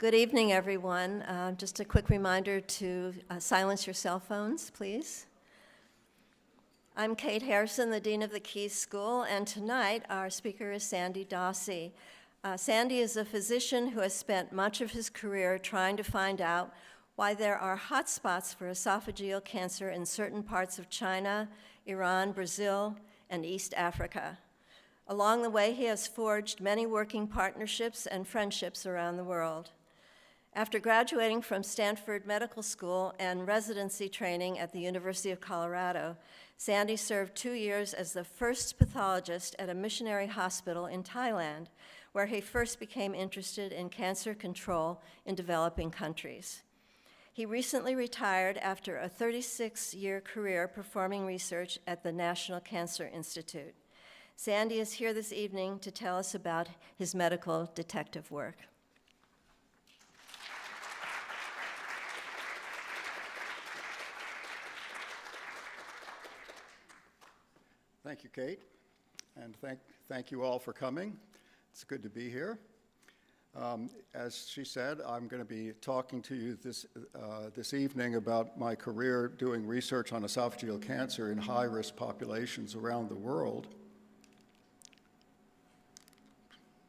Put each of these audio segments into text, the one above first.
Good evening, everyone. Just a quick reminder to silence your cell phones, please. I'm Kate Harrison, the Dean of the Keese School, and tonight our speaker is Sandy Dossi. Sandy is a physician who has spent much of his career trying to find out why there are hotspots for esophageal cancer in certain parts of China, Iran, Brazil, and East Africa. Along the way, he has forged many working partnerships and friendships around the world. After graduating from Stanford Medical School and residency training at the University of Colorado, Sandy served 2 years as the first pathologist at a missionary hospital in Thailand, where he first became interested in cancer control in developing countries. He recently retired after a 36-year career performing research at the National Cancer Institute. Sandy is here this evening to tell us about his medical detective work. Thank you, Kate, and thank you all for coming. It's good to be here. As she said, I'm going to be talking to you this evening about my career doing research on esophageal cancer in high-risk populations around the world.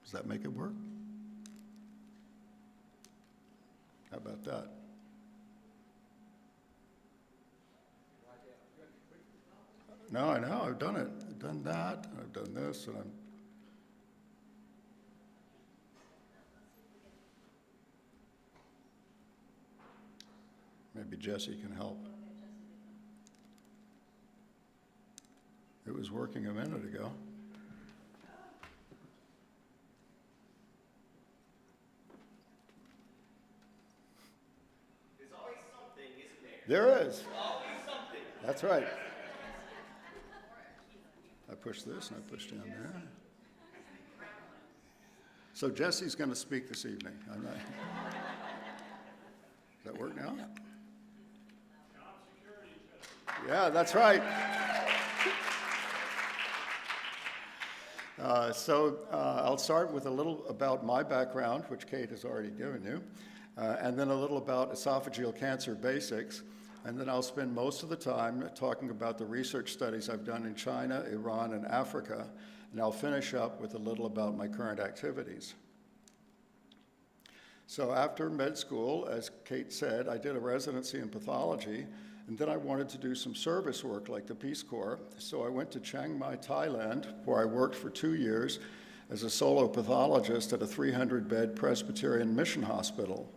Does that make it work? How about that? No, I know, I've done it. I've done that, I've done this, and I'm... Maybe Jesse can help. It was working a minute ago. There's always something, isn't there? There is. There's always something. That's right. I push this and I push down there. So Jesse's going to speak this evening. Does that work now? Yeah, that's right. I'll start with a little about my background, which Kate has already given you, and then a little about esophageal cancer basics. And then I'll spend most of the time talking about the research studies I've done in China, Iran, and Africa, and I'll finish up with a little about my current activities. So after med school, as Kate said, I did a residency in pathology, and then I wanted to do some service work like the Peace Corps. So I went to Chiang Mai, Thailand, where I worked for 2 years as a solo pathologist at a 300-bed Presbyterian mission hospital.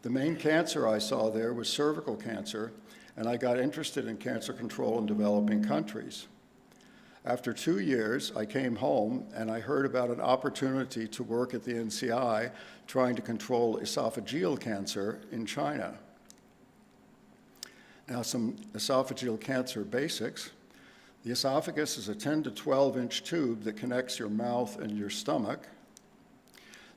The main cancer I saw there was cervical cancer, and I got interested in cancer control in developing countries. After 2 years, I came home and I heard about an opportunity to work at the NCI trying to control esophageal cancer in China. Now, some esophageal cancer basics. The esophagus is a 10 to 12-inch tube that connects your mouth and your stomach.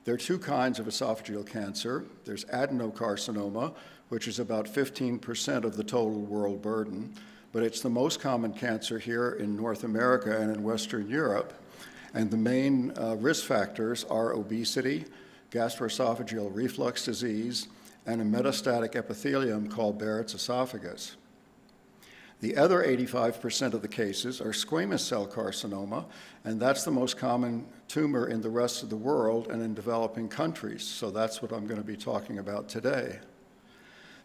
There are two kinds of esophageal cancer. There's adenocarcinoma, which is about 15% of the total world burden, but it's the most common cancer here in North America and in Western Europe. And the main risk factors are obesity, gastroesophageal reflux disease, and a metastatic epithelium called Barrett's esophagus. The other 85% of the cases are squamous cell carcinoma, and that's the most common tumor in the rest of the world and in developing countries, so that's what I'm going to be talking about today.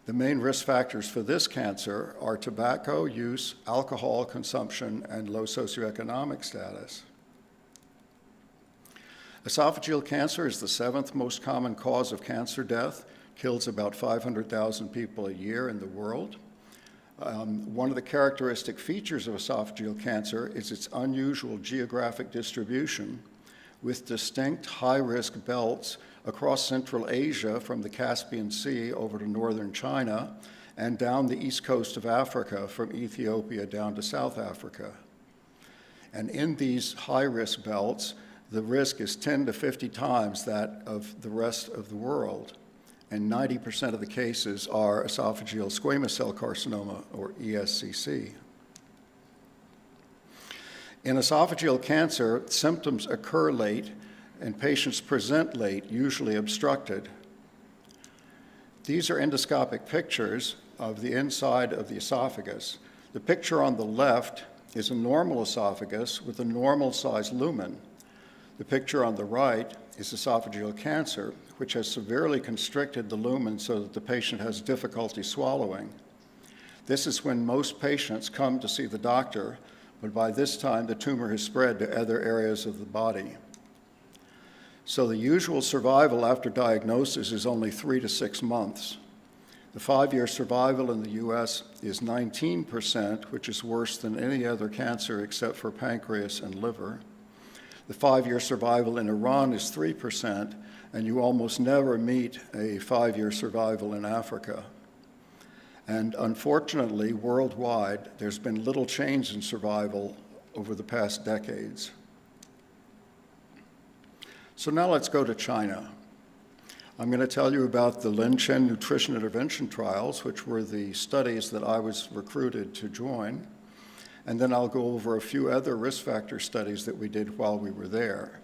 The main risk factors for this cancer are tobacco use, alcohol consumption, and low socioeconomic status. Esophageal cancer is the 7th most common cause of cancer death, kills about 500,000 people a year in the world. One of the characteristic features of esophageal cancer is its unusual geographic distribution, with distinct high-risk belts across Central Asia from the Caspian Sea over to northern China and down the east coast of Africa from Ethiopia down to South Africa. And in these high-risk belts, the risk is 10 to 50 times that of the rest of the world. And 90% of the cases are esophageal squamous cell carcinoma, or ESCC. In esophageal cancer, symptoms occur late and patients present late, usually obstructed. These are endoscopic pictures of the inside of the esophagus. The picture on the left is a normal esophagus with a normal-sized lumen. The picture on the right is esophageal cancer, which has severely constricted the lumen so that the patient has difficulty swallowing. This is when most patients come to see the doctor, but by this time the tumor has spread to other areas of the body. So the usual survival after diagnosis is only 3 to 6 months. The 5-year survival in the US is 19%, which is worse than any other cancer except for pancreas and liver. The 5-year survival in Iran is 3%, and you almost never meet a 5-year survival in Africa. And unfortunately, worldwide, there's been little change in survival over the past decades. So now let's go to China. I'm going to tell you about the Linchen nutrition intervention trials, which were the studies that I was recruited to join. And then I'll go over a few other risk factor studies that we did while we were there.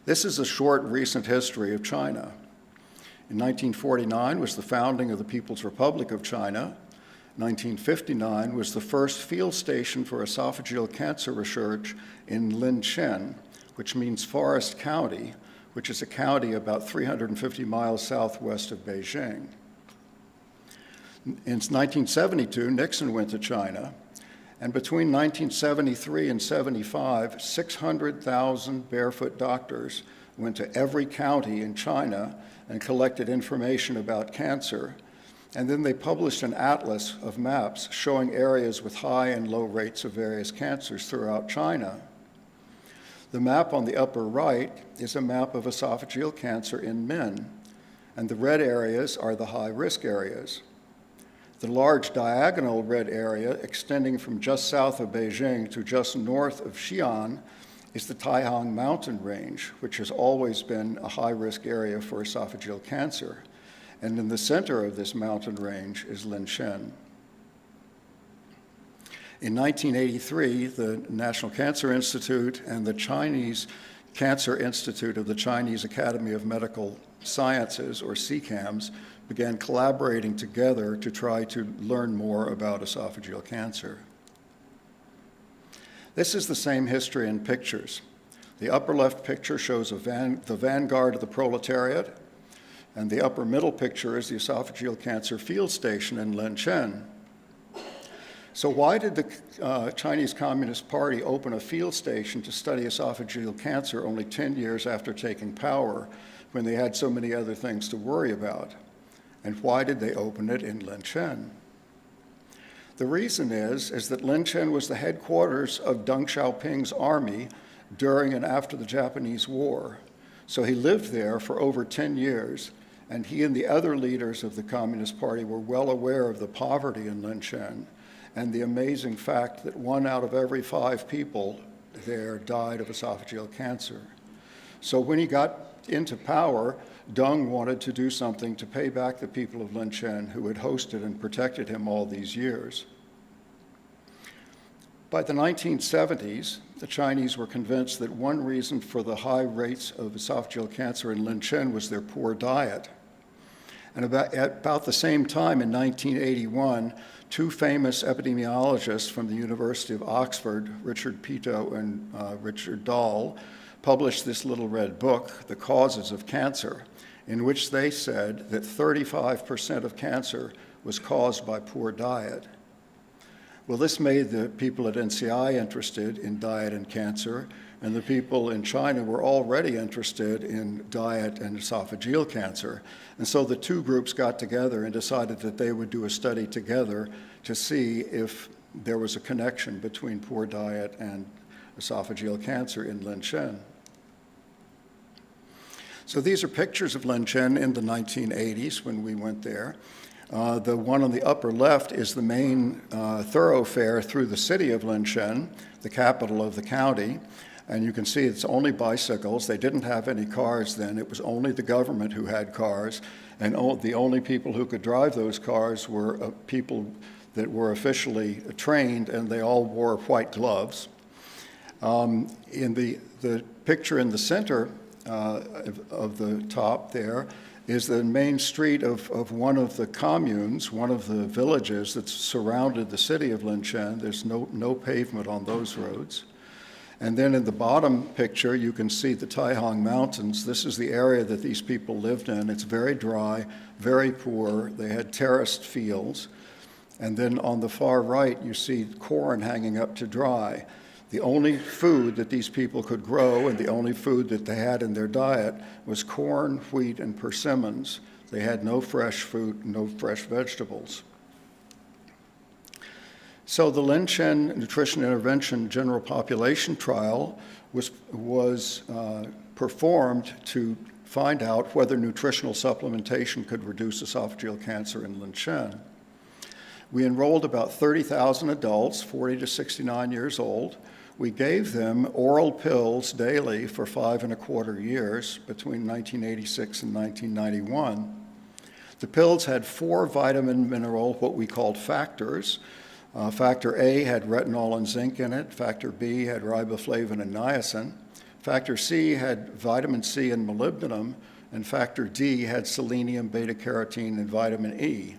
This is a short recent history of China. In 1949 was the founding of the People's Republic of China. 1959 was the first field station for esophageal cancer research in Linchen, which means Forest County, which is a county about 350 miles southwest of Beijing. In 1972, Nixon went to China, and between 1973 and 75, 600,000 barefoot doctors went to every county in China and collected information about cancer. And then they published an atlas of maps showing areas with high and low rates of various cancers throughout China. The map on the upper right is a map of esophageal cancer in men, and the red areas are the high-risk areas. The large diagonal red area extending from just south of Beijing to just north of Xi'an is the Taihang mountain range, which has always been a high-risk area for esophageal cancer. And in the center of this mountain range is Linchen. In 1983, the National Cancer Institute and the Chinese Cancer Institute of the Chinese Academy of Medical Sciences, or CCAMS, began collaborating together to try to learn more about esophageal cancer. This is the same history in pictures. The upper left picture shows the vanguard of the proletariat, and the upper middle picture is the esophageal cancer field station in Linchen. So why did the Chinese Communist Party open a field station to study esophageal cancer only 10 years after taking power, when they had so many other things to worry about? And why did they open it in Linchen? The reason is that Linchen was the headquarters of Deng Xiaoping's army during and after the Japanese War. So he lived there for over 10 years, and he and the other leaders of the Communist Party were well aware of the poverty in Linchen and the amazing fact that 1 out of every 5 people there died of esophageal cancer. So when he got into power, Deng wanted to do something to pay back the people of Linchen who had hosted and protected him all these years. By the 1970s, the Chinese were convinced that one reason for the high rates of esophageal cancer in Linchen was their poor diet. And about the same time, in 1981, 2 famous epidemiologists from the University of Oxford, Richard Pito and Richard Dahl, published this little red book, The Causes of Cancer, in which they said that 35% of cancer was caused by poor diet. Well, this made the people at NCI interested in diet and cancer, and the people in China were already interested in diet and esophageal cancer. And so the 2 groups got together and decided that they would do a study together to see if there was a connection between poor diet and esophageal cancer in Linchen. So these are pictures of Linchen in the 1980s when we went there. The one on the upper left is the main thoroughfare through the city of Linchen, the capital of the county. And you can see it's only bicycles. They didn't have any cars then. It was only the government who had cars. And the only people who could drive those cars were people that were officially trained, and they all wore white gloves. In the picture in the center of the top there is the main street of one of the communes, one of the villages that surrounded the city of Linshan. There's no pavement on those roads. And then in the bottom picture, you can see the Taihang Mountains. This is the area that these people lived in. It's very dry, very poor. They had terraced fields. And then on the far right, you see corn hanging up to dry. The only food that these people could grow and the only food that they had in their diet was corn, wheat, and persimmons. They had no fresh fruit, no fresh vegetables. So the Linshan Nutrition Intervention General Population Trial was performed to find out whether nutritional supplementation could reduce esophageal cancer in Linshan. We enrolled about 30,000 adults, 40 to 69 years old. We gave them oral pills daily for 5¼ years between 1986 and 1991. The pills had 4 vitamin mineral, what we called factors. Factor A had retinol and zinc in it. Factor B had riboflavin and niacin. Factor C had vitamin C and molybdenum. And factor D had selenium, beta-carotene, and vitamin E.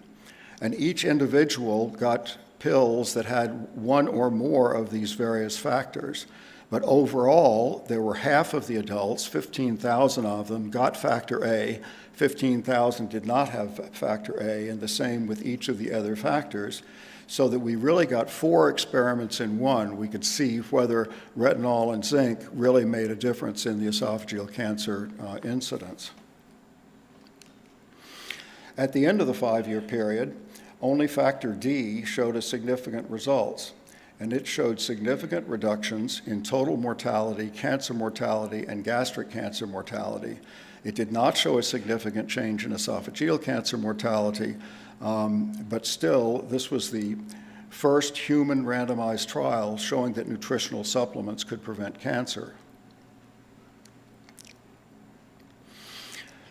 And each individual got pills that had one or more of these various factors. But overall, there were half of the adults, 15,000 of them, got factor A, 15,000 did not have factor A, and the same with each of the other factors, so that we really got 4 experiments in one. We could see whether retinol and zinc really made a difference in the esophageal cancer incidence. At the end of the 5-year period, only factor D showed us significant results, and it showed significant reductions in total mortality, cancer mortality, and gastric cancer mortality. It did not show a significant change in esophageal cancer mortality, but still, this was the first human randomized trial showing that nutritional supplements could prevent cancer.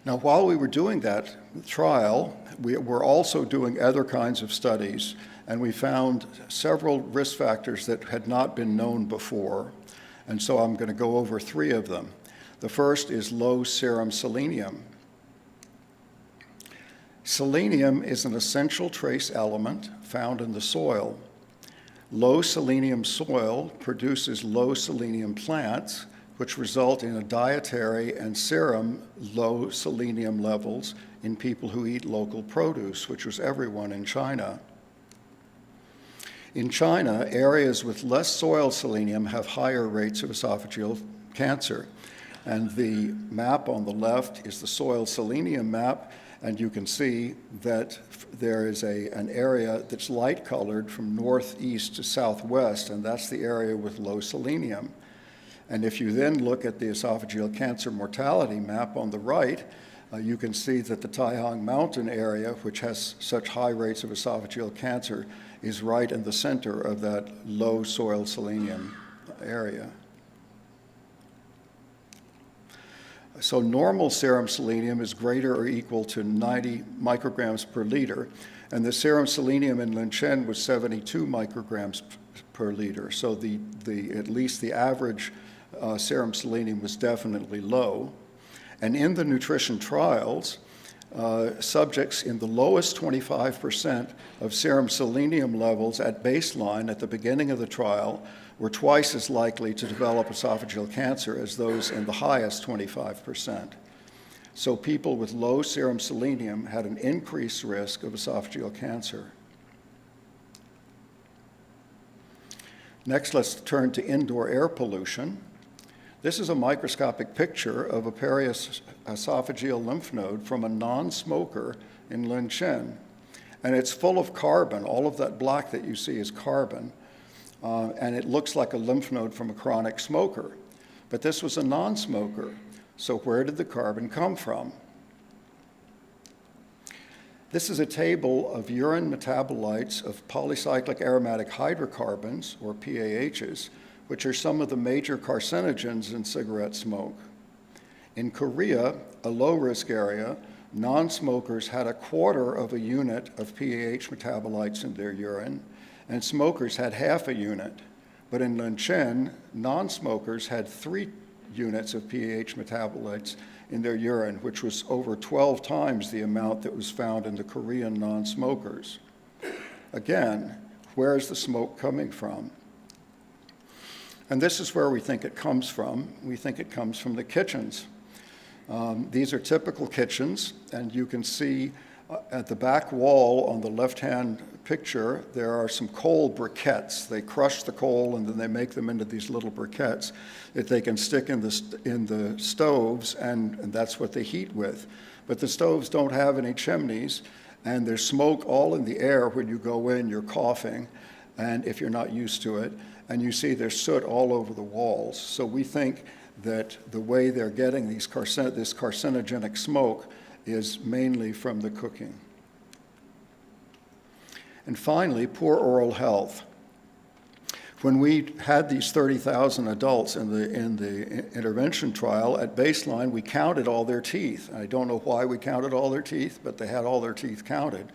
Now, while we were doing that trial, we were also doing other kinds of studies, and we found several risk factors that had not been known before, and so I'm going to go over 3 of them. The first is low serum selenium. Selenium is an essential trace element found in the soil. Low selenium soil produces low selenium plants, which result in a dietary and serum low selenium levels in people who eat local produce, which was everyone in China. In China, areas with less soil selenium have higher rates of esophageal cancer. And the map on the left is the soil selenium map, and you can see that there is an area that's light colored from northeast to southwest, and that's the area with low selenium. And if you then look at the esophageal cancer mortality map on the right, you can see that the Taihang Mountain area, which has such high rates of esophageal cancer, is right in the center of that low soil selenium area. So normal serum selenium is greater or equal to 90 micrograms per liter, and the serum selenium in Linshan was 72 micrograms per liter. So at least the average serum selenium was definitely low. And in the nutrition trials, subjects in the lowest 25% of serum selenium levels at baseline at the beginning of the trial were twice as likely to develop esophageal cancer as those in the highest 25%. So people with low serum selenium had an increased risk of esophageal cancer. Next, let's turn to indoor air pollution. This is a microscopic picture of a periesophageal lymph node from a non-smoker in Linshan. And it's full of carbon. All of that black that you see is carbon. And it looks like a lymph node from a chronic smoker. But this was a non-smoker. So where did the carbon come from? This is a table of urine metabolites of polycyclic aromatic hydrocarbons, or PAHs, which are some of the major carcinogens in cigarette smoke. In Korea, a low-risk area, non-smokers had 1/4 of a unit of PAH metabolites in their urine, and smokers had 1/2 a unit. But in Linshan, non-smokers had 3 units of PAH metabolites in their urine, which was over 12 times the amount that was found in the Korean non-smokers. Again, where is the smoke coming from? And this is where we think it comes from. We think it comes from the kitchens. These are typical kitchens, and you can see at the back wall on the left-hand picture, there are some coal briquettes. They crush the coal and then they make them into these little briquettes that they can stick in the stoves, and that's what they heat with. But the stoves don't have any chimneys, and there's smoke all in the air. When you go in, you're coughing, and if you're not used to it, and you see there's soot all over the walls. So we think that the way they're getting this carcinogenic smoke is mainly from the cooking. And finally, poor oral health. When we had these 30,000 adults in the intervention trial, at baseline, we counted all their teeth. I don't know why we counted all their teeth, but they had all their teeth counted.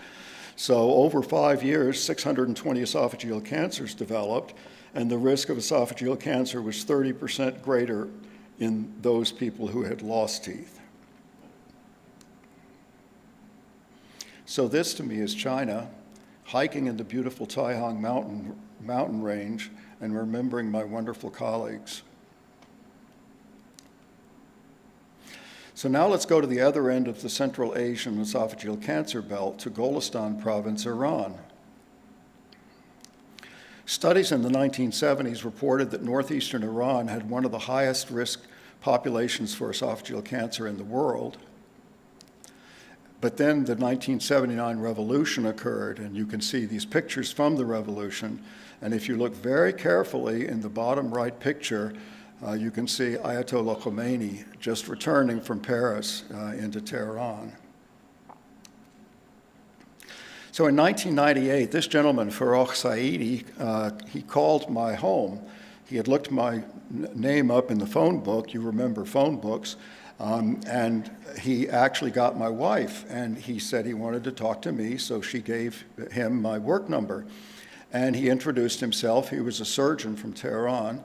So over 5 years, 620 esophageal cancers developed, and the risk of esophageal cancer was 30% greater in those people who had lost teeth. So this to me is China, hiking in the beautiful Taihang mountain range and remembering my wonderful colleagues. So now let's go to the other end of the Central Asian esophageal cancer belt, to Golestan province, Iran. Studies in the 1970s reported that northeastern Iran had one of the highest risk populations for esophageal cancer in the world. But then the 1979 revolution occurred, and you can see these pictures from the revolution. And if you look very carefully in the bottom right picture, you can see Ayatollah Khomeini just returning from Paris into Tehran. So in 1998, this gentleman, Farokh Saidi, he called my home. He had looked my name up in the phone book. You remember phone books. And he actually got my wife, and he said he wanted to talk to me, so she gave him my work number. And he introduced himself. He was a surgeon from Tehran,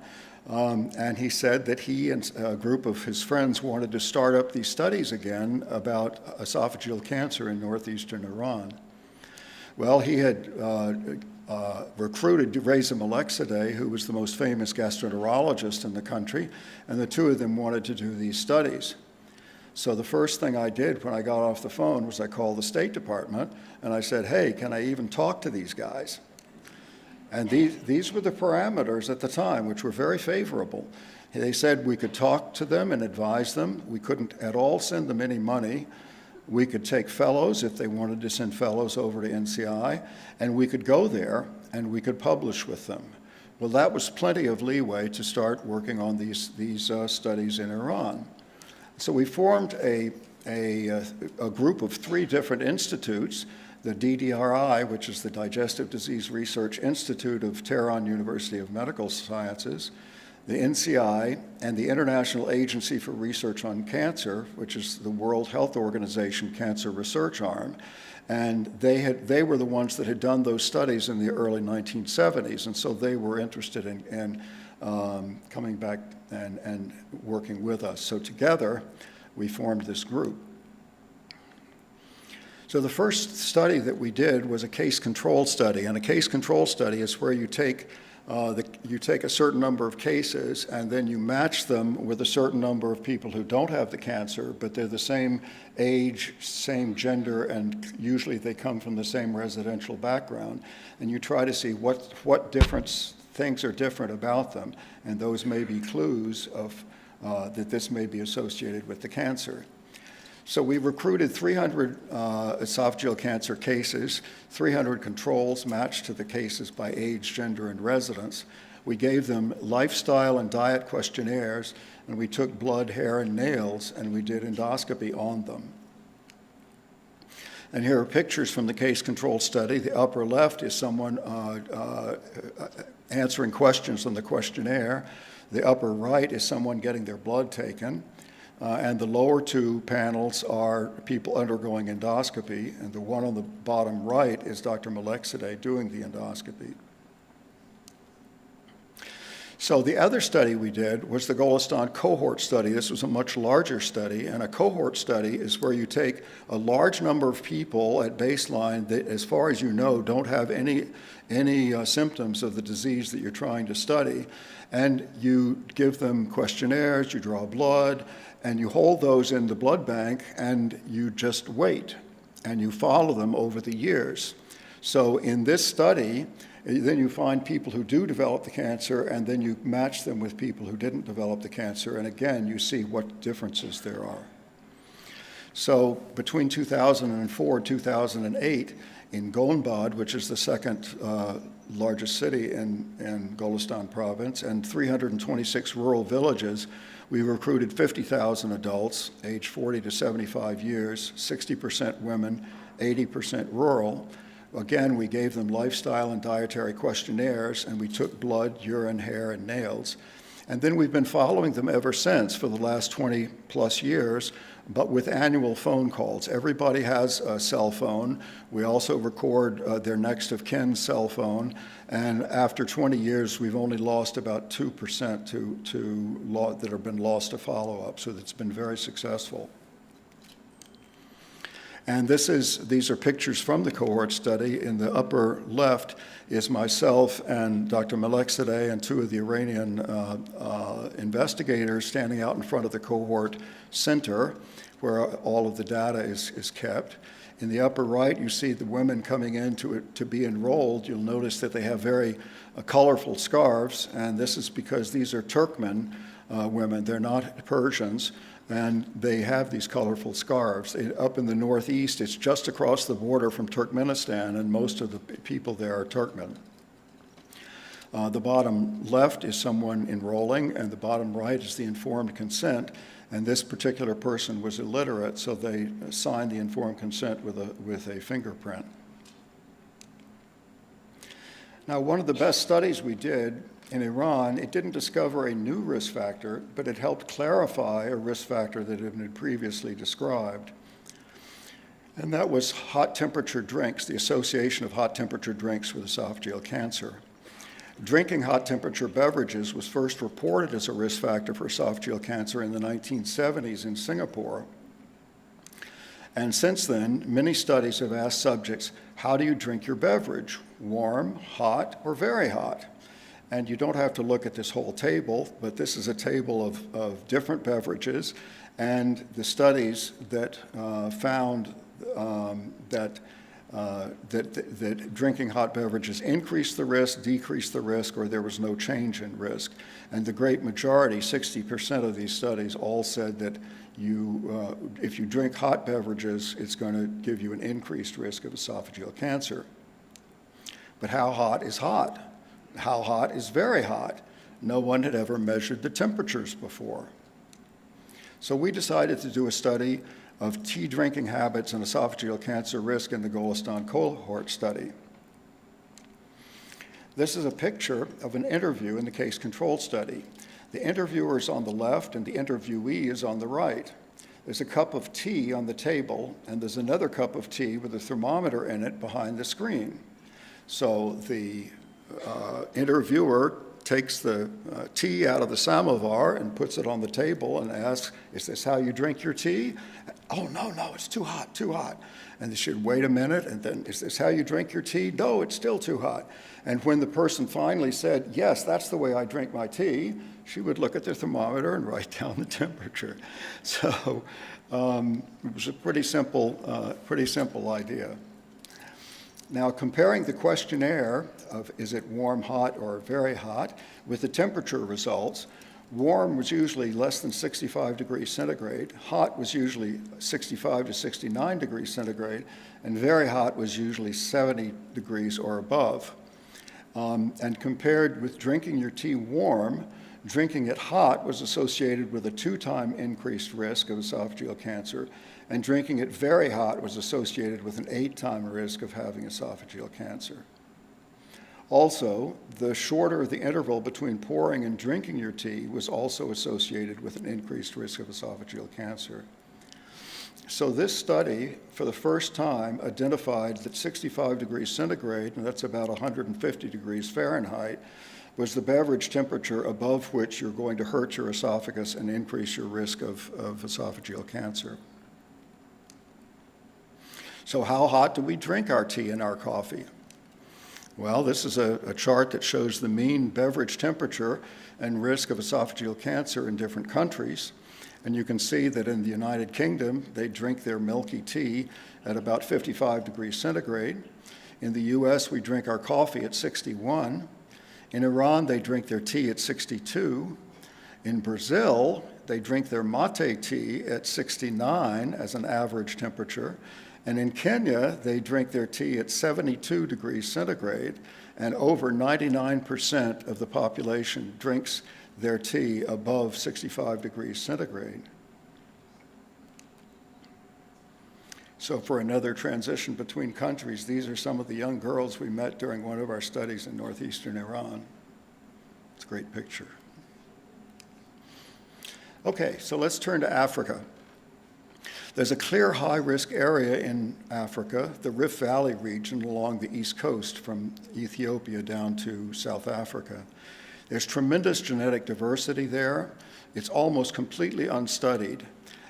and he said that he and a group of his friends wanted to start up these studies again about esophageal cancer in northeastern Iran. Well, he had recruited Reza Malekzadeh, who was the most famous gastroenterologist in the country, and the two of them wanted to do these studies. So the first thing I did when I got off the phone was I called the State Department, and I said, hey, can I even talk to these guys? And these were the parameters at the time, which were very favorable. They said we could talk to them and advise them. We couldn't at all send them any money. We could take fellows if they wanted to send fellows over to NCI, and we could go there and we could publish with them. Well, that was plenty of leeway to start working on these studies in Iran. So we formed a group of 3 different institutes: the DDRI, which is the Digestive Disease Research Institute of Tehran University of Medical Sciences, the NCI, and the International Agency for Research on Cancer, which is the World Health Organization Cancer Research Arm. And they were the ones that had done those studies in the early 1970s, and so they were interested in coming back and working with us. So together, we formed this group. So the first study that we did was a case control study, and a case control study is where you take a certain number of cases and then you match them with a certain number of people who don't have the cancer, but they're the same age, same gender, and usually they come from the same residential background. And you try to see what different things are different about them, and those may be clues of that this may be associated with the cancer. So we recruited 300 esophageal cancer cases, 300 controls matched to the cases by age, gender, and residence. We gave them lifestyle and diet questionnaires, and we took blood, hair, and nails, and we did endoscopy on them. And here are pictures from the case control study. The upper left is someone answering questions on the questionnaire. The upper right is someone getting their blood taken. And the lower 2 panels are people undergoing endoscopy, and the one on the bottom right is Dr. Malekzadeh doing the endoscopy. So the other study we did was the Golestan cohort study. This was a much larger study, and a cohort study is where you take a large number of people at baseline that, as far as you know, don't have any symptoms of the disease that you're trying to study, and you give them questionnaires, you draw blood, and you hold those in the blood bank, and you just wait, and you follow them over the years. So in this study, then you find people who do develop the cancer, and then you match them with people who didn't develop the cancer, and again, you see what differences there are. So between 2004 and 2008, in Golnbad, which is the second largest city in Golestan province, and 326 rural villages, we recruited 50,000 adults aged 40 to 75 years, 60% women, 80% rural. Again, we gave them lifestyle and dietary questionnaires, and we took blood, urine, hair, and nails. And then we've been following them ever since for the last 20 plus years, but with annual phone calls. Everybody has a cell phone. We also record their next of kin's cell phone, and after 20 years, we've only lost about 2% that have been lost to follow-up, so it's been very successful. And these are pictures from the cohort study. In the upper left is myself and Dr. Melekzadeh and two of the Iranian investigators standing out in front of the cohort center where all of the data is kept. In the upper right, you see the women coming in to be enrolled. You'll notice that they have very colorful scarves, and this is because these are Turkmen women. They're not Persians. And they have these colorful scarves. Up in the northeast, it's just across the border from Turkmenistan, and most of the people there are Turkmen. The bottom left is someone enrolling, and the bottom right is the informed consent. And this particular person was illiterate, so they signed the informed consent with a fingerprint. Now, one of the best studies we did in Iran, it didn't discover a new risk factor, but it helped clarify a risk factor that had been previously described. And that was hot temperature drinks, the association of hot temperature drinks with esophageal cancer. Drinking hot temperature beverages was first reported as a risk factor for esophageal cancer in the 1970s in Singapore. And since then, many studies have asked subjects, how do you drink your beverage? Warm, hot, or very hot? And you don't have to look at this whole table, but this is a table of different beverages, and the studies that found that drinking hot beverages increased the risk, decreased the risk, or there was no change in risk. And the great majority, 60% of these studies, all said that if you drink hot beverages, it's going to give you an increased risk of esophageal cancer. But how hot is hot? How hot is very hot? No one had ever measured the temperatures before. So we decided to do a study of tea drinking habits and esophageal cancer risk in the Golestan cohort study. This is a picture of an interview in the case control study. The interviewer is on the left and the interviewee is on the right. There's a cup of tea on the table, and there's another cup of tea with a thermometer in it behind the screen. So the interviewer takes the tea out of the samovar and puts it on the table and asks, is this how you drink your tea? Oh, no, it's too hot, too hot. And they should wait a minute, and then, is this how you drink your tea? No, it's still too hot. And when the person finally said, yes, that's the way I drink my tea, she would look at the thermometer and write down the temperature. So it was a pretty simple idea. Now, comparing the questionnaire of is it warm, hot, or very hot with the temperature results, warm was usually less than 65 degrees centigrade, hot was usually 65 to 69 degrees centigrade, and very hot was usually 70 degrees or above. And compared with drinking your tea warm, drinking it hot was associated with a 2-time increased risk of esophageal cancer, and drinking it very hot was associated with an 8-time risk of having esophageal cancer. Also, the shorter the interval between pouring and drinking your tea was also associated with an increased risk of esophageal cancer. So this study, for the first time, identified that 65 degrees centigrade, and that's about 150 degrees Fahrenheit, was the beverage temperature above which you're going to hurt your esophagus and increase your risk of esophageal cancer. So how hot do we drink our tea and our coffee? Well, this is a chart that shows the mean beverage temperature and risk of esophageal cancer in different countries. And you can see that in the United Kingdom, they drink their milky tea at about 55 degrees centigrade. In the US, we drink our coffee at 61. In Iran, they drink their tea at 62. In Brazil, they drink their mate tea at 69 as an average temperature. And in Kenya, they drink their tea at 72 degrees centigrade, and over 99% of the population drinks their tea above 65 degrees centigrade. So for another transition between countries, these are some of the young girls we met during one of our studies in northeastern Iran. It's a great picture. Okay, so let's turn to Africa. There's a clear high-risk area in Africa, the Rift Valley region along the east coast from Ethiopia down to South Africa. There's tremendous genetic diversity there. It's almost completely unstudied.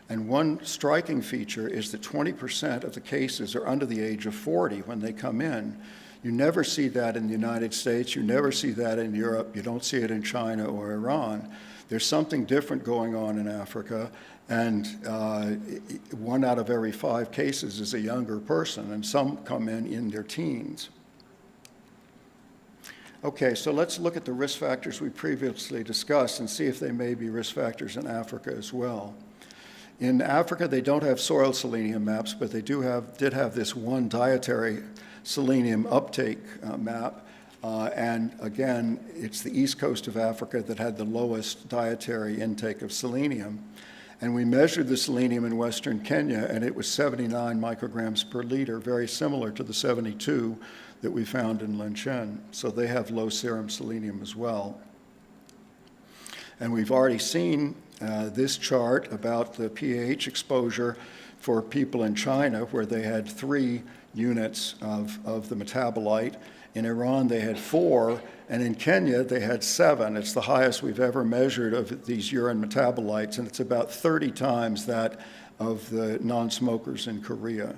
And one striking feature is that 20% of the cases are under the age of 40 when they come in. You never see that in the United States. You never see that in Europe. You don't see it in China or Iran. There's something different going on in Africa, and 1 out of every 5 cases is a younger person, and some come in their teens. Okay, so let's look at the risk factors we previously discussed and see if they may be risk factors in Africa as well. In Africa, they don't have soil selenium maps, but they did have this one dietary selenium uptake map. And again, it's the east coast of Africa that had the lowest dietary intake of selenium. And we measured the selenium in western Kenya, and it was 79 micrograms per liter, very similar to the 72 that we found in Linchin. So they have low serum selenium as well. And we've already seen this chart about the pH exposure for people in China, where they had 3 units of the metabolite. In Iran, they had 4, and in Kenya, they had 7. It's the highest we've ever measured of these urine metabolites, and it's about 30 times that of the non-smokers in Korea.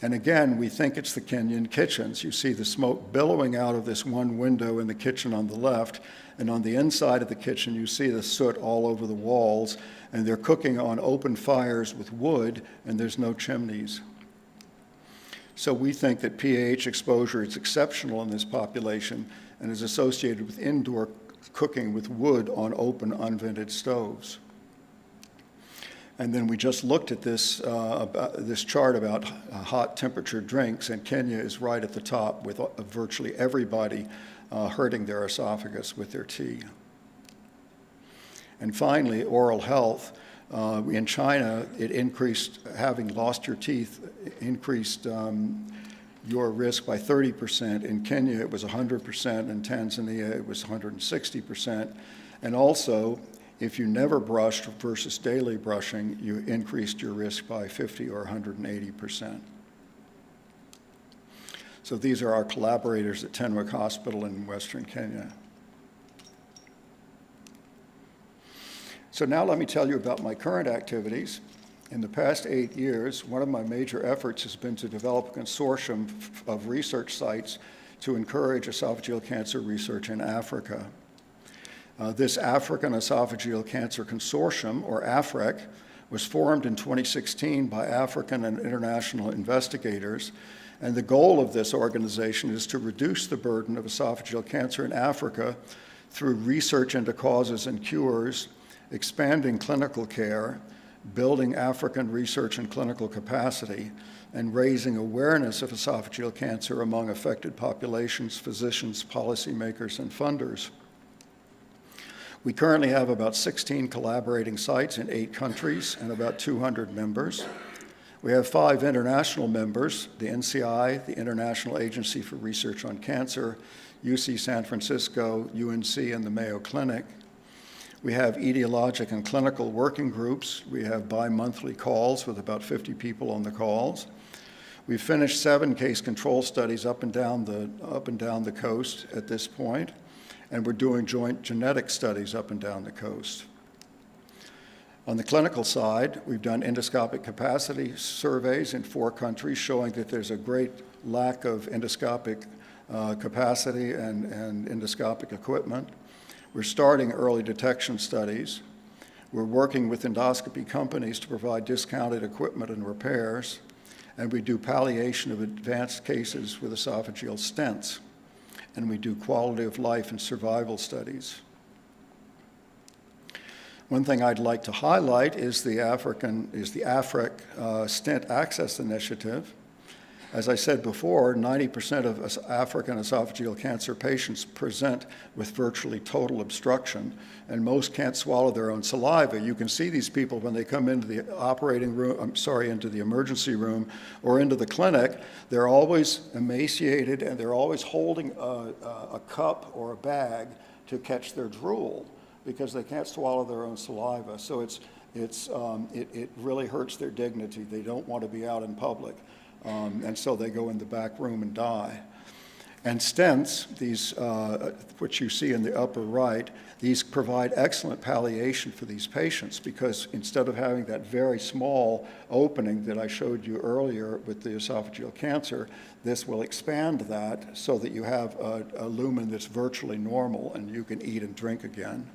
And again, we think it's the Kenyan kitchens. You see the smoke billowing out of this one window in the kitchen on the left, and on the inside of the kitchen, you see the soot all over the walls, and they're cooking on open fires with wood, and there's no chimneys. So we think that pH exposure is exceptional in this population and is associated with indoor cooking with wood on open, unvented stoves. And then we just looked at this chart about hot temperature drinks, and Kenya is right at the top with virtually everybody hurting their esophagus with their tea. And finally, oral health. In China, it increased, having lost your teeth, increased your risk by 30%. In Kenya, it was 100%. In Tanzania, it was 160%. And also, if you never brushed versus daily brushing, you increased your risk by 50 or 180%. So these are our collaborators at Tenwick Hospital in Western Kenya. So now let me tell you about my current activities. In the past 8 years, one of my major efforts has been to develop a consortium of research sites to encourage esophageal cancer research in Africa. This African Esophageal Cancer Consortium, or AFREC, was formed in 2016 by African and international investigators, and the goal of this organization is to reduce the burden of esophageal cancer in Africa through research into causes and cures, expanding clinical care, building African research and clinical capacity, and raising awareness of esophageal cancer among affected populations, physicians, policymakers, and funders. We currently have about 16 collaborating sites in 8 countries and about 200 members. We have 5 international members: the NCI, the International Agency for Research on Cancer, UC San Francisco, UNC, and the Mayo Clinic. We have etiologic and clinical working groups. We have bi-monthly calls with about 50 people on the calls. We've finished 7 case control studies up and down the coast at this point. and we're doing joint genetic studies up and down the coast. On the clinical side, we've done endoscopic capacity surveys in 4 countries showing that there's a great lack of endoscopic capacity and endoscopic equipment. We're starting early detection studies. We're working with endoscopy companies to provide discounted equipment and repairs. And we do palliation of advanced cases with esophageal stents. And we do quality of life and survival studies. One thing I'd like to highlight is the AFRIC Stent Access Initiative. As I said before, 90% of African esophageal cancer patients present with virtually total obstruction, and most can't swallow their own saliva. You can see these people when they come into the operating room, into the emergency room or into the clinic. They're always emaciated and they're always holding a cup or a bag to catch their drool because they can't swallow their own saliva. So it really hurts their dignity. They don't want to be out in public. And so they go in the back room and die. And stents, these, which you see in the upper right, these provide excellent palliation for these patients because instead of having that very small opening that I showed you earlier with the esophageal cancer, this will expand that so that you have a lumen that's virtually normal and you can eat and drink again.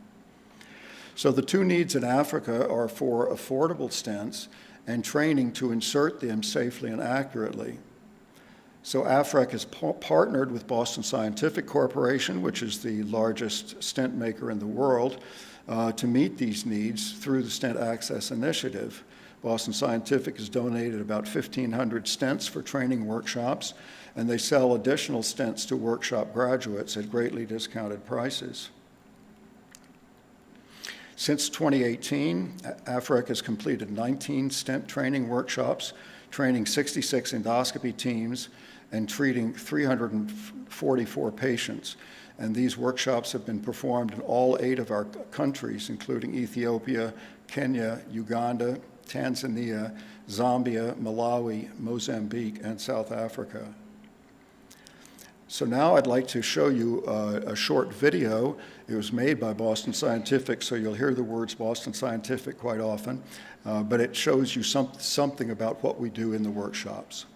So the 2 needs in Africa are for affordable stents and training to insert them safely and accurately. So AFREC has partnered with Boston Scientific Corporation, which is the largest stent maker in the world, to meet these needs through the Stent Access Initiative. Boston Scientific has donated about 1,500 stents for training workshops, and they sell additional stents to workshop graduates at greatly discounted prices. Since 2018, AFREC has completed 19 stent training workshops, training 66 endoscopy teams, and treating 344 patients. And these workshops have been performed in all 8 of our countries, including Ethiopia, Kenya, Uganda, Tanzania, Zambia, Malawi, Mozambique, and South Africa. So now I'd like to show you a short video. It was made by Boston Scientific, so you'll hear the words Boston Scientific quite often, but it shows you something about what we do in the workshops.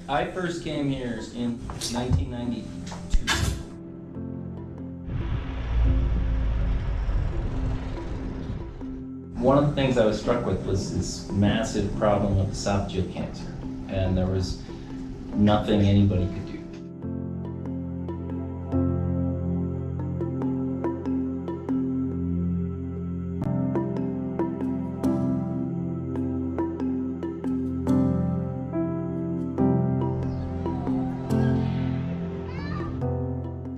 I first came here in 1992. One of the things I was struck with was this massive problem of esophageal cancer, and there was nothing anybody could do.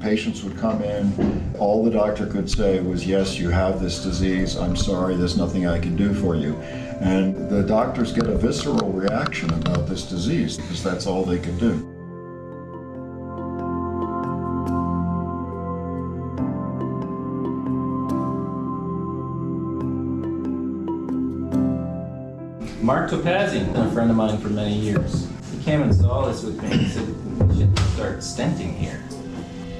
Patients would come in, all the doctor could say was, yes, you have this disease, I'm sorry, there's nothing I can do for you. And the doctors get a visceral reaction about this disease because that's all they can do. Mark Topazing, a friend of mine for many years, he came and saw this with me and said, we should start stenting here.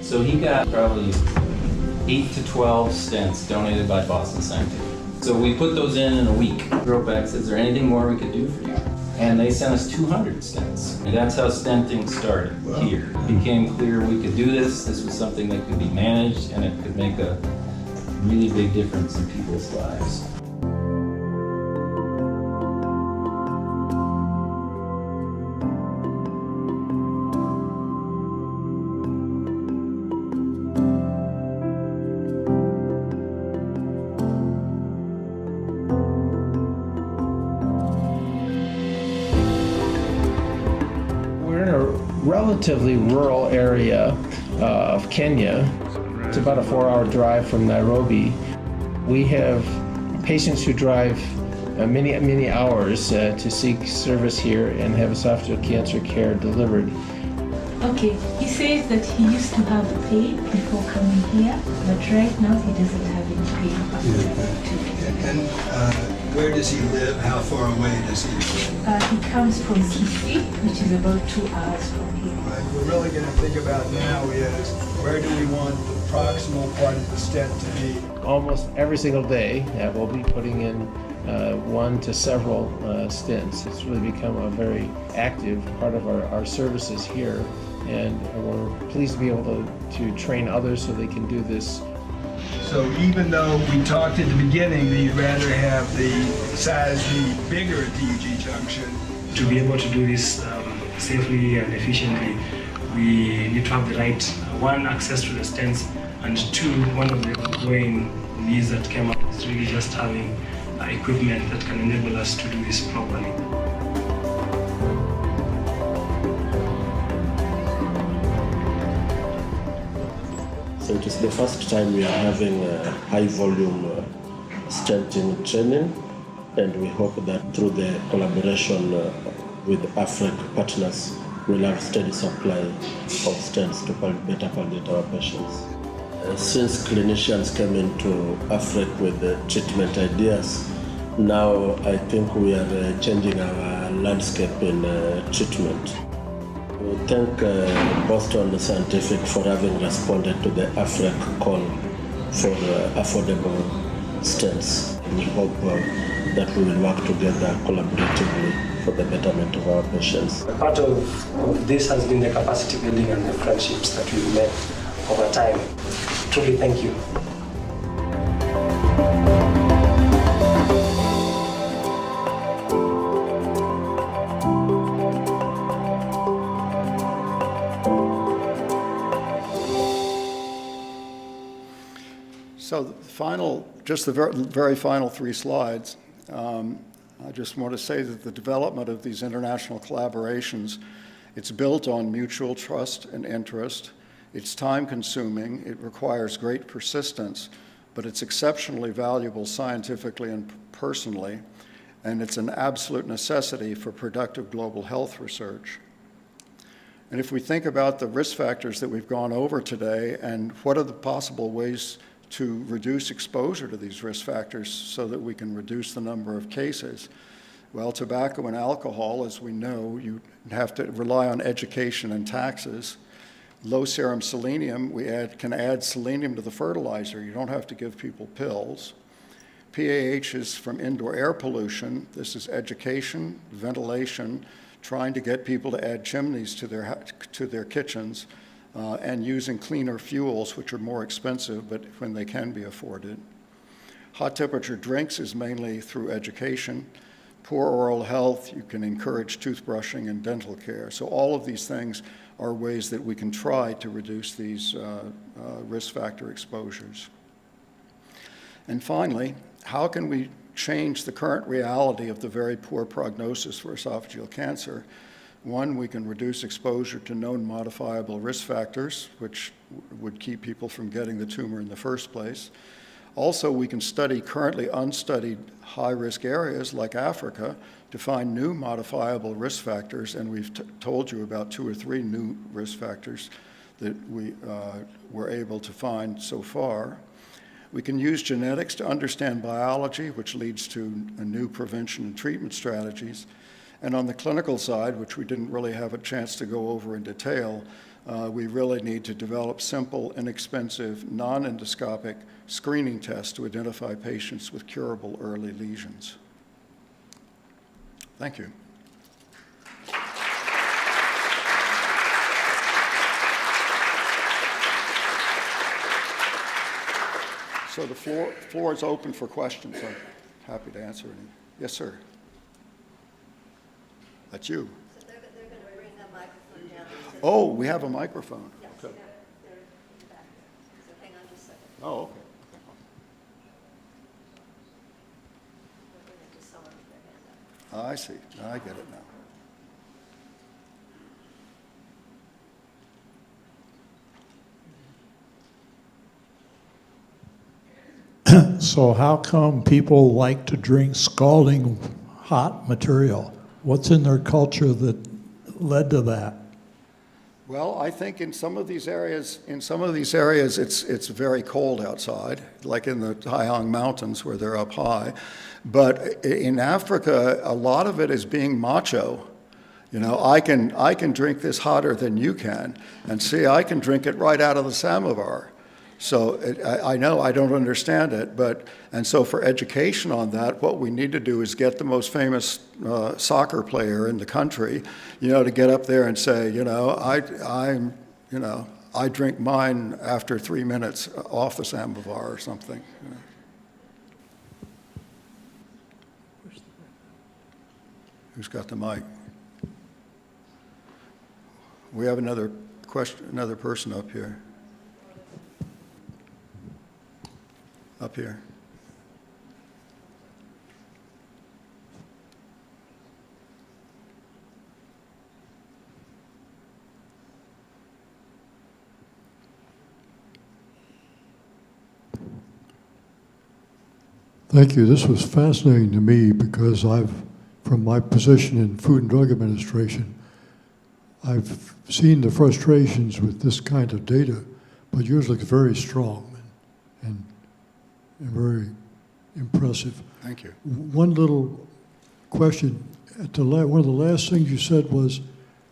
So he got probably 8 to 12 stents donated by Boston Scientific. So we put those in a week. He wrote back, said, is there anything more we could do for you? And they sent us 200 stents. And that's how stenting started here. It became clear we could do this. This was something that could be managed and it could make a really big difference in people's lives. Relatively rural area of Kenya. It's about a 4-hour drive from Nairobi. We have patients who drive many hours to seek service here and have esophageal cancer care delivered. Okay, he says that he used to have pain before coming here, but right now he doesn't have any pain. pain. And where does he live? How far away does he live? He comes from Keese, which is about 2 hours from here. Right. We're really going to think about now is where do we want the proximal part of the stent to be? Almost every single day, we'll be putting in one to several stents. It's really become a very active part of our services here, and we're pleased to be able to train others so they can do this. So even though we talked at the beginning that you'd rather have the size be bigger at the UG junction, to be able to do this safely and efficiently, we need to have the right, one, access to the stents, and two, one of the main needs that came up is really just having equipment that can enable us to do this properly. So it is the first time we are having a high volume stenting training, and we hope that through the collaboration with AFREC partners, we'll have steady supply of stents to better palliate our patients. Since clinicians came into AFREC with the treatment ideas, now I think we are changing our landscape in treatment. We thank Boston Scientific for having responded to the AFREC call for affordable stents. We hope that we will work together collaboratively for the betterment of our patients. Part of this has been the capacity building and the friendships that we've made over time. Truly, thank you. So the very final 3 slides. I just want to say that the development of these international collaborations, it's built on mutual trust and interest. It's time-consuming. It requires great persistence, but it's exceptionally valuable scientifically and personally, and it's an absolute necessity for productive global health research. And if we think about the risk factors that we've gone over today and what are the possible ways to reduce exposure to these risk factors so that we can reduce the number of cases. Well, tobacco and alcohol, as we know, you have to rely on education and taxes. Low serum selenium, we can add selenium to the fertilizer. You don't have to give people pills. PAH is from indoor air pollution. This is education, ventilation, trying to get people to add chimneys to their kitchens, and using cleaner fuels, which are more expensive, but when they can be afforded. Hot temperature drinks is mainly through education. Poor oral health, you can encourage toothbrushing and dental care. So all of these things are ways that we can try to reduce these risk factor exposures. And finally, how can we change the current reality of the very poor prognosis for esophageal cancer? One, we can reduce exposure to known modifiable risk factors, which would keep people from getting the tumor in the first place. Also, we can study currently unstudied high-risk areas like Africa to find new modifiable risk factors, and we've told you about 2 or 3 new risk factors that we were able to find so far. We can use genetics to understand biology, which leads to new prevention and treatment strategies. And on the clinical side, which we didn't really have a chance to go over in detail, we really need to develop simple, inexpensive, non-endoscopic screening tests to identify patients with curable early lesions. Thank you. So the floor is open for questions. I'm happy to answer any. Yes, sir. That's you. So they're going to bring that microphone down. Oh, we have a microphone. Yes, Okay. they're back there. So hang on just a second. Oh, okay. We're going to just someone with their hand up. I see. I get it now. So how come people like to drink scalding hot material? What's in their culture that led to that? Well, I think in some of these areas, it's very cold outside, like in the Taiyang Mountains where they're up high. But in Africa, a lot of it is being macho. You know, I can drink this hotter than you can, and see, I can drink it right out of the samovar. So I know I don't understand it, and so for education on that, what we need to do is get the most famous soccer player in the country, you know, to get up there and say, you know, I drink mine after 3 minutes off the samovar or something. You know. Who's got the mic? We have another question, another person up here. Up here. Thank you. This was fascinating to me because from my position in Food and Drug Administration, I've seen the frustrations with this kind of data, but yours looks very strong and very impressive. Thank you. One little question. One of the last things you said was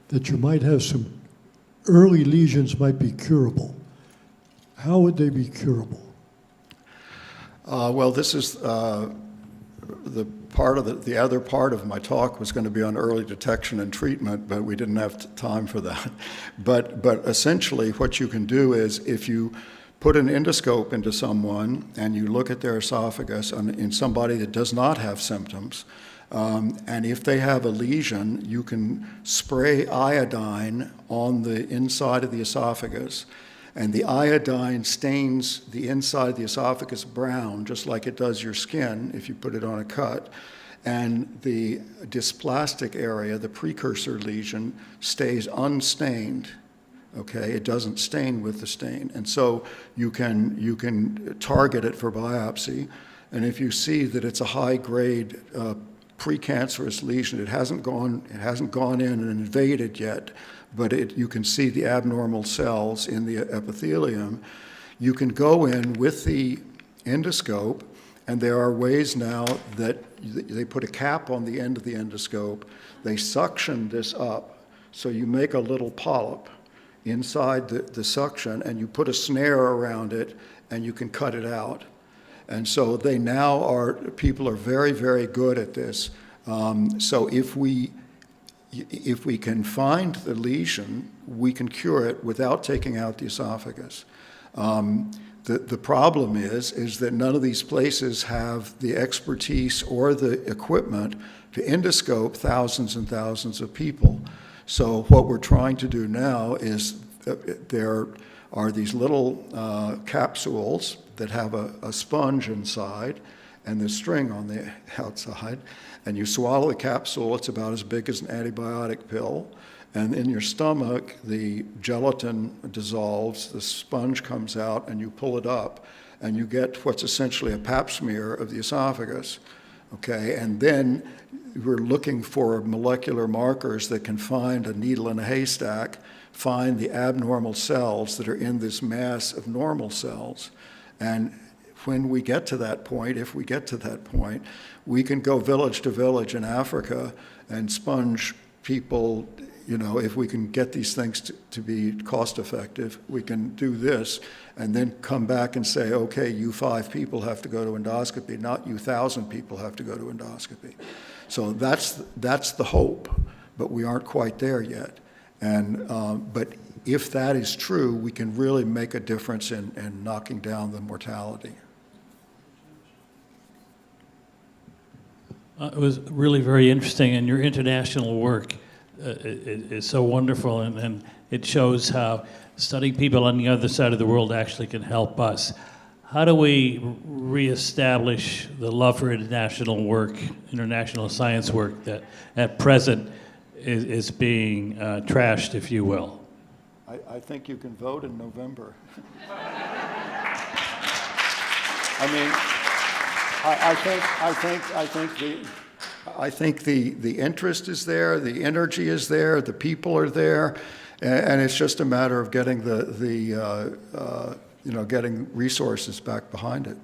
that you might have some early lesions might be curable. How would they be curable? Well, this is the other part of my talk was going to be on early detection and treatment, but we didn't have time for that. But essentially, what you can do is if you put an endoscope into someone and you look at their esophagus in somebody that does not have symptoms, and if they have a lesion, you can spray iodine on the inside of the esophagus, and the iodine stains the inside of the esophagus brown, just like it does your skin if you put it on a cut. And the dysplastic area, the precursor lesion, stays unstained. Okay, it doesn't stain with the stain, and so you can target it for biopsy. And if you see that it's a high-grade precancerous lesion, it hasn't gone in and invaded yet, but you can see the abnormal cells in the epithelium. You can go in with the endoscope, and there are ways now that they put a cap on the end of the endoscope. They suction this up, so you make a little polyp inside the suction, and you put a snare around it, and you can cut it out. And so people are very, very good at this. So if we can find the lesion, we can cure it without taking out the esophagus. The problem is that none of these places have the expertise or the equipment to endoscope thousands and thousands of people. So what we're trying to do now is there are these little capsules that have a sponge inside and the string on the outside, and you swallow the capsule. It's about as big as an antibiotic pill, and in your stomach the gelatin dissolves, the sponge comes out, and you pull it up, and you get what's essentially a pap smear of the esophagus. Okay, and then we're looking for molecular markers that can find a needle in a haystack, find the abnormal cells that are in this mass of normal cells. And when we get to that point, if we get to that point, we can go village to village in Africa and sponge people. You know, if we can get these things to be cost effective, we can do this and then come back and say, okay, you 5 people have to go to endoscopy, not you 1,000 people have to go to endoscopy. So that's the hope, but we aren't quite there yet. And but if that is true, we can really make a difference in knocking down the mortality. It was really very interesting, and your international work is so wonderful, and it shows how studying people on the other side of the world actually can help us. How do we reestablish the love for international work, international science work that at present is being trashed, if you will? I think you can vote in November. I mean, I think the interest is there, the energy is there, the people are there, And it's just a matter of getting getting resources back behind it.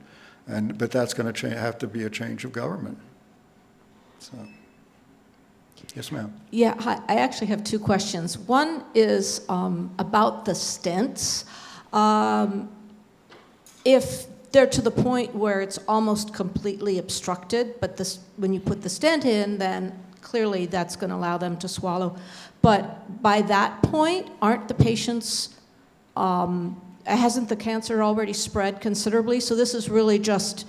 But that's going to have to be a change of government. So, yes, ma'am. Yeah, hi. I actually have two questions. One is about the stents. If they're to the point where it's almost completely obstructed, but when you put the stent in, then clearly that's going to allow them to swallow. But by that point, aren't the patients, hasn't the cancer already spread considerably? So this is really just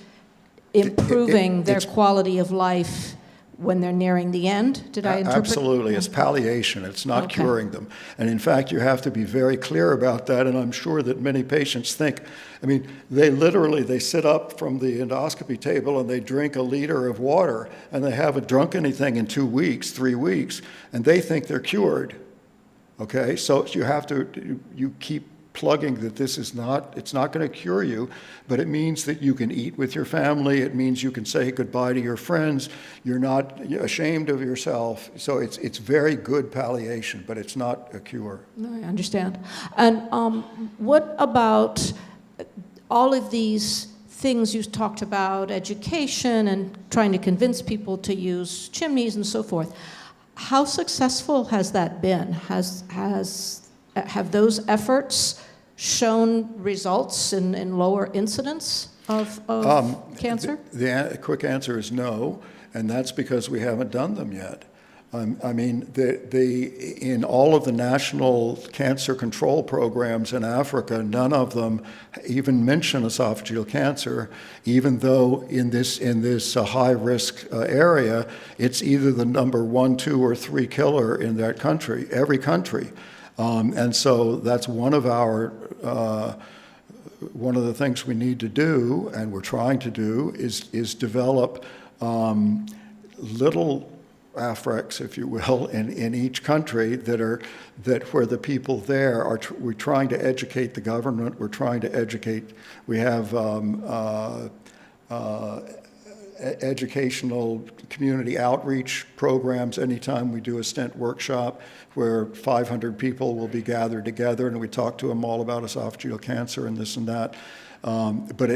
improving their quality of life when they're nearing the end? Did I interpret? Absolutely. It's palliation. It's not curing them. And in fact, you have to be very clear about that. And I'm sure that many patients think, I mean, they sit up from the endoscopy table and they drink a liter of water and they haven't drunk anything in 2 weeks, 3 weeks, and they think they're cured. Okay? So you keep plugging that it's not going to cure you, but it means that you can eat with your family. It means you can say goodbye to your friends. You're not ashamed of yourself. So it's very good palliation, but it's not a cure. No, I understand. And what about all of these things you talked about, education and trying to convince people to use chimneys and so forth? How successful has that been? Have those efforts shown results in lower incidence of cancer? The quick answer is no, and that's because we haven't done them yet. I mean, in all of the national cancer control programs in Africa, none of them even mention esophageal cancer, even though in this high-risk area, it's either the number 1, 2, or 3 killer in that country, every country. And so that's one of the things we need to do, and we're trying to do, is develop little AFRECs, if you will, in each country where the people there are. We're trying to educate the government. We're trying to educate. We have educational community outreach programs anytime we do a stent workshop where 500 people will be gathered together and we talk to them all about esophageal cancer and this and that. But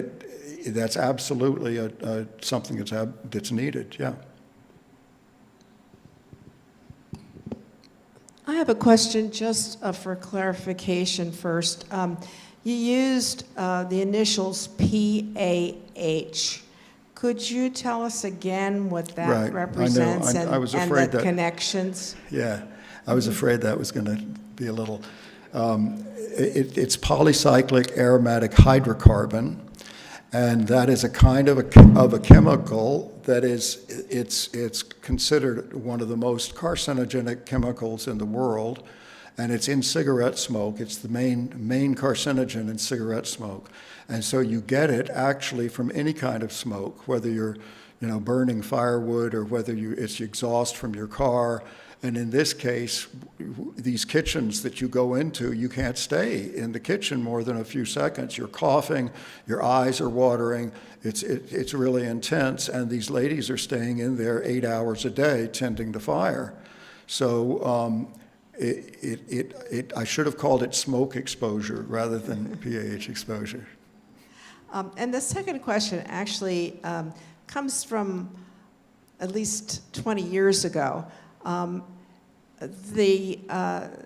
that's absolutely something that's needed, yeah. I have a question just for clarification first. You used the initials PAH. Could you tell us again what that represents I was afraid and the connections? Yeah, I was afraid that was going to be a little. It's polycyclic aromatic hydrocarbon, and that is a kind of a chemical that it's considered one of the most carcinogenic chemicals in the world, and it's in cigarette smoke. It's the main carcinogen in cigarette smoke. And so you get it actually from any kind of smoke, whether you're burning firewood or whether it's exhaust from your car. And in this case, these kitchens that you go into, you can't stay in the kitchen more than a few seconds. You're coughing, your eyes are watering, it's really intense, and these ladies are staying in there 8 hours a day tending the fire. So I should have called it smoke exposure rather than PAH exposure. And the second question actually comes from at least 20 years ago.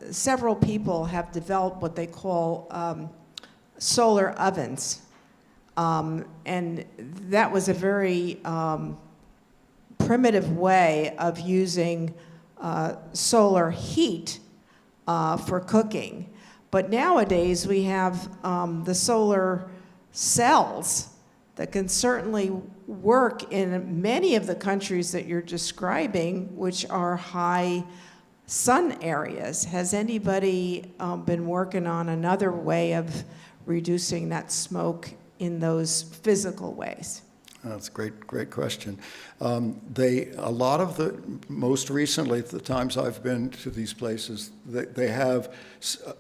Several people have developed what they call solar ovens. And that was a very primitive way of using solar heat for cooking. But nowadays we have the solar cells that can certainly work in many of the countries that you're describing, which are high sun areas. Has anybody been working on another way of reducing that smoke in those physical ways? That's a great question. Most recently, the times I've been to these places, they have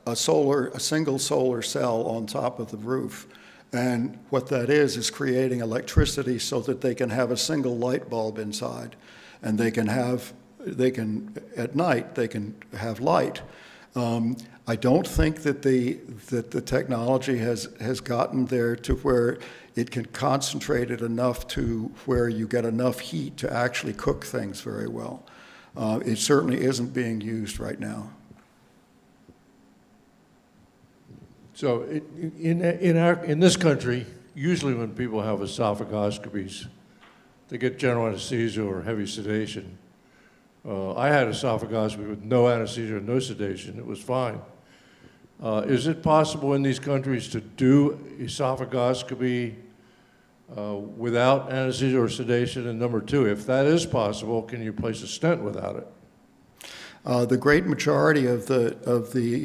a single solar cell on top of the roof. And what that is creating electricity so that they can have a single light bulb inside. And at night, they can have light. I don't think that the technology has gotten there to where it can concentrate it enough to where you get enough heat to actually cook things very well. It certainly isn't being used right now. So in this country, usually when people have esophagoscopies, they get general anesthesia or heavy sedation. I had esophagoscopy with no anesthesia and no sedation. It was fine. Is it possible in these countries to do esophagoscopy without anesthesia or sedation? And number two, if that is possible, can you place a stent without it? The great majority of the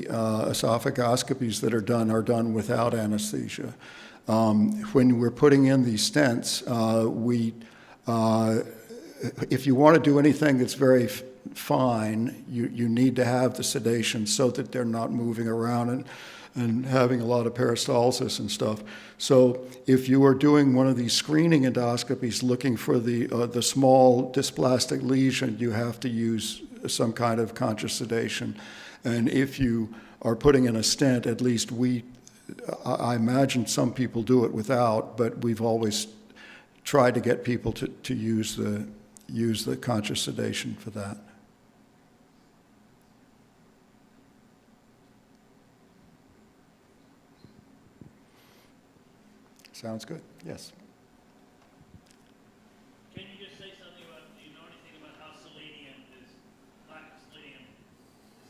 esophagoscopies that are done without anesthesia. When we're putting in these stents, if you want to do anything that's very fine, you need to have the sedation so that they're not moving around and having a lot of peristalsis and stuff. So if you are doing one of these screening endoscopies looking for the small dysplastic lesion, you have to use some kind of conscious sedation. And if you are putting in a stent, at least I imagine some people do it without, but we've always tried to get people to use the conscious sedation for that. Sounds good. Yes. Can you just say something about, do you know anything about how lack of selenium is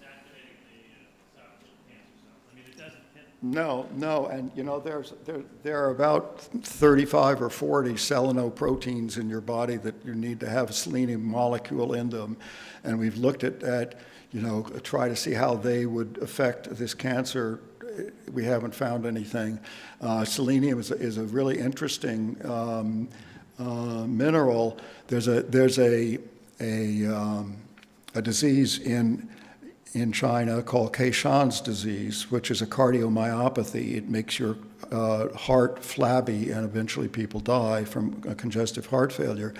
activating the esophageal cancer cells? I mean, it doesn't hit. No, and you know, there are about 35 or 40 selenoproteins in your body that you need to have a selenium molecule in them, and we've looked at try to see how they would affect this cancer. We haven't found anything. Selenium is a really interesting mineral. There's a disease in China called Keese's disease, which is a cardiomyopathy. It makes your heart flabby, and eventually people die from congestive heart failure.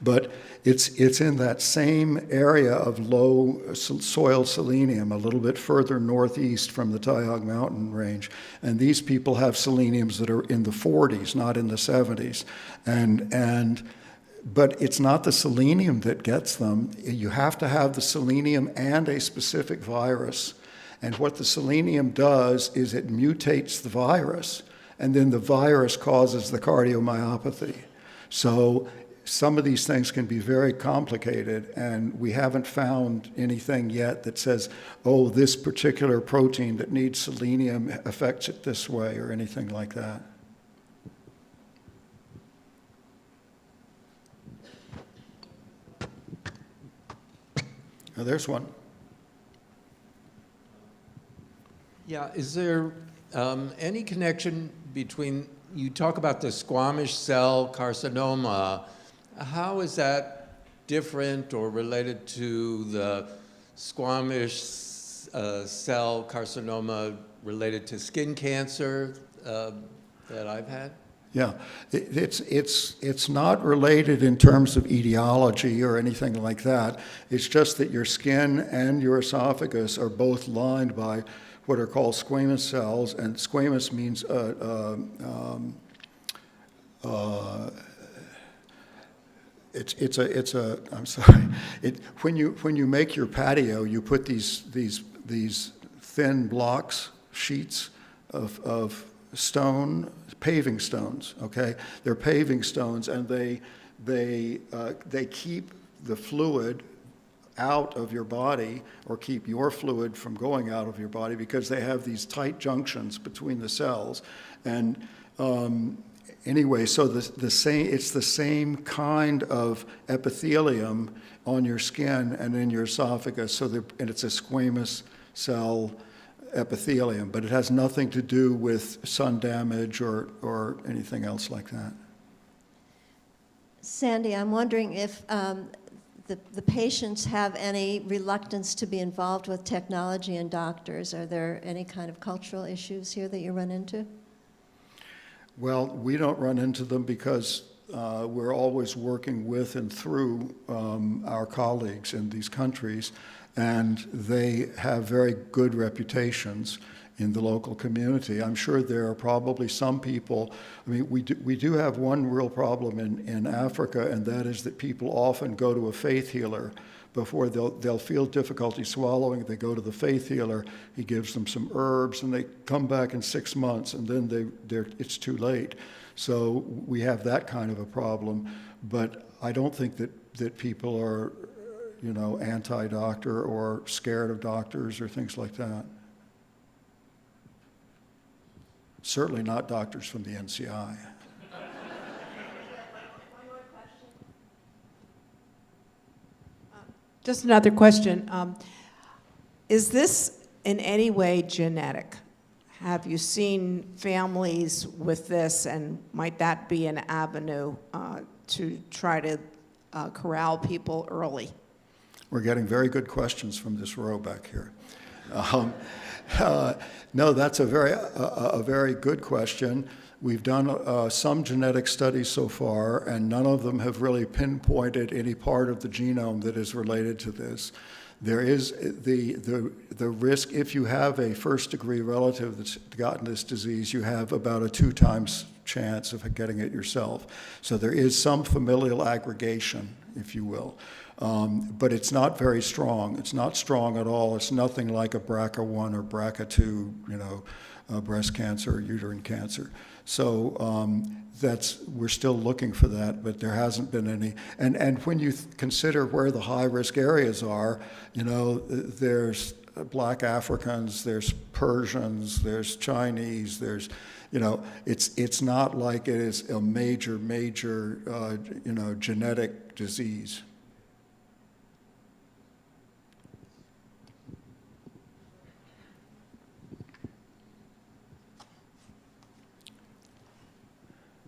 But it's in that same area of low soil selenium, a little bit further northeast from the Taiyang mountain range. And these people have seleniums that are in the 40s, not in the 70s. But it's not the selenium that gets them. You have to have the selenium and a specific virus. And what the selenium does is it mutates the virus, and then the virus causes the cardiomyopathy. So some of these things can be very complicated, and we haven't found anything yet that says, oh, this particular protein that needs selenium affects it this way or anything like that. Now, there's one. Yeah, is there any connection between, you talk about the squamous cell carcinoma, how is that different or related to the squamous cell carcinoma related to skin cancer that I've had? Yeah, it's not related in terms of etiology or anything like that. It's just that your skin and your esophagus are both lined by what are called squamous cells, and squamous means I'm sorry. When you make your patio, you put these thin blocks, sheets of stone, paving stones. Okay, they're paving stones, and they keep the fluid out of your body, or keep your fluid from going out of your body, because they have these tight junctions between the cells. And anyway, so it's the same kind of epithelium on your skin and in your esophagus. And it's a squamous cell epithelium, but it has nothing to do with sun damage or anything else like that. Sandy, I'm wondering if the patients have any reluctance to be involved with technology and doctors. Are there any kind of cultural issues here that you run into? Well, we don't run into them because we're always working with and through our colleagues in these countries. and they have very good reputations in the local community. I'm sure there are probably some people, I mean, we do have one real problem in Africa, and that is that people often go to a faith healer before they'll feel difficulty swallowing. They go to the faith healer, he gives them some herbs, and they come back in 6 months, and then it's too late. So we have that kind of a problem, but I don't think that people are, anti-doctor or scared of doctors or things like that. Certainly not doctors from the NCI. Just another question. Is this in any way genetic? Have you seen families with this, and might that be an avenue to try to corral people early? We're getting very good questions from this row back here. No, that's a very good question. We've done some genetic studies so far, and none of them have really pinpointed any part of the genome that is related to this. There is the risk, if you have a first-degree relative that's gotten this disease, you have about a 2 times chance of getting it yourself. So there is some familial aggregation, if you will. But it's not very strong. It's not strong at all. It's nothing like a BRCA1 or BRCA2, breast cancer or uterine cancer. So we're still looking for that, but there hasn't been any. And when you consider where the high-risk areas are, there's Black Africans, there's Persians, there's Chinese, there's, it's not like it is a major, genetic disease.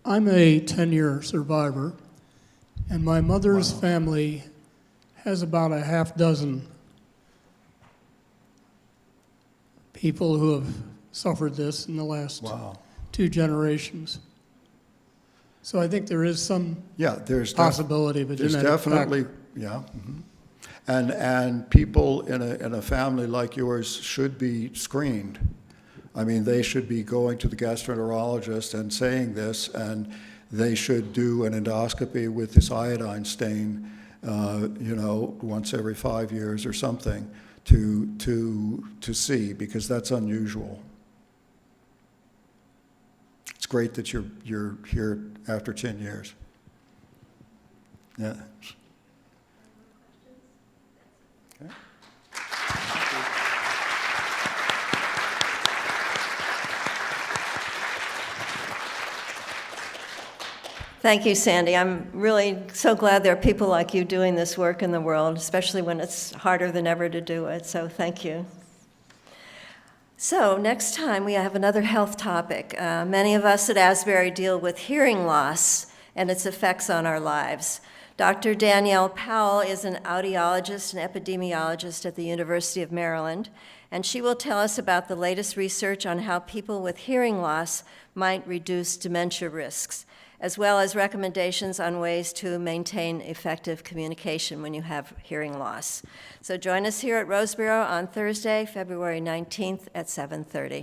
I'm a 10-year survivor, and my mother's family has about a half dozen people who have suffered this in the last 2 generations. So I think there is some possibility of a genetic definitely, factor. yeah. Mm-hmm. And people in a family like yours should be screened. I mean, they should be going to the gastroenterologist and saying this, and they should do an endoscopy with this iodine stain, once every 5 years or something to see, because that's unusual. It's great that you're here after 10 years. Yeah. Okay. Thank you, Sandy. I'm really so glad there are people like you doing this work in the world, especially when it's harder than ever to do it. So thank you. So next time we have another health topic. Many of us at Asbury deal with hearing loss and its effects on our lives. Dr. Danielle Powell is an audiologist and epidemiologist at the University of Maryland, and she will tell us about the latest research on how people with hearing loss might reduce dementia risks, as well as recommendations on ways to maintain effective communication when you have hearing loss. So join us here at Roseboro on Thursday, February 19th at 7:30.